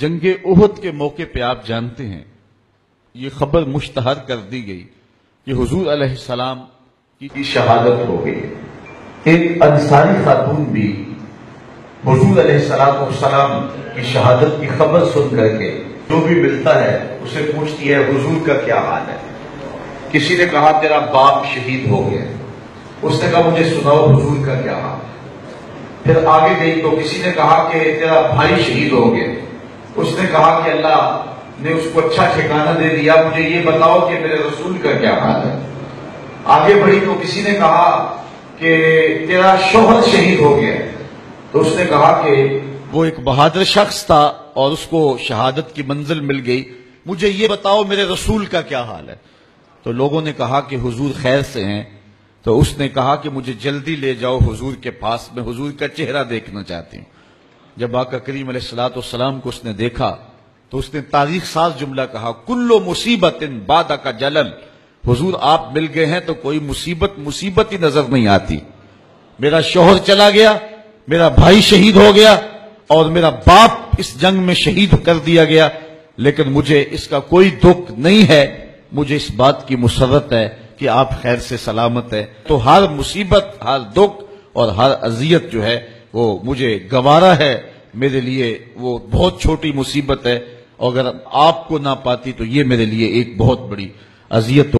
جنگ احد کے موقع پہ آپ جانتے ہیں یہ خبر مشتہر کر دی گئی کہ حضور علیہ السلام کی شہادت ہو گئی۔ ایک انصاری خاتون بھی حضور علیہ السلام کی شہادت کی خبر سن کر کے جو بھی ملتا ہے اسے پوچھتی ہے حضور کا کیا حال ہے۔ کسی نے کہا تیرا باپ شہید ہو گیا، اس نے کہا مجھے سناؤ حضور کا کیا حال ہے۔ پھر آگے گئی تو کسی نے کہا کہ تیرا بھائی شہید ہو گیا، اس نے کہا کہ اللہ نے اس کو اچھا ٹھکانہ دے دیا، مجھے یہ بتاؤ کہ میرے رسول کا کیا حال ہے۔ آگے بڑھی تو کسی نے کہا کہ تیرا شوہر شہید ہو گیا، تو اس نے کہا کہ وہ ایک بہادر شخص تھا اور اس کو شہادت کی منزل مل گئی، مجھے یہ بتاؤ میرے رسول کا کیا حال ہے۔ تو لوگوں نے کہا کہ حضور خیر سے ہیں، تو اس نے کہا کہ مجھے جلدی لے جاؤ حضور کے پاس، میں حضور کا چہرہ دیکھنا چاہتی ہوں۔ جب آقا کریم علیہ السلام کو اس نے دیکھا تو اس نے تاریخ ساز جملہ کہا کل مصیبت بعدک جلل، حضور آپ مل گئے ہیں تو کوئی مصیبت ہی نظر نہیں آتی۔ میرا شوہر چلا گیا، میرا بھائی شہید ہو گیا اور میرا باپ اس جنگ میں شہید کر دیا گیا، لیکن مجھے اس کا کوئی دکھ نہیں ہے، مجھے اس بات کی مسرت ہے کہ آپ خیر سے سلامت ہے۔ تو ہر مصیبت، ہر دکھ اور ہر اذیت جو ہے وہ مجھے گوارا ہے، میرے لیے وہ بہت چھوٹی مصیبت ہے، اور اگر آپ کو نہ پاتی تو یہ میرے لیے ایک بہت بڑی اذیت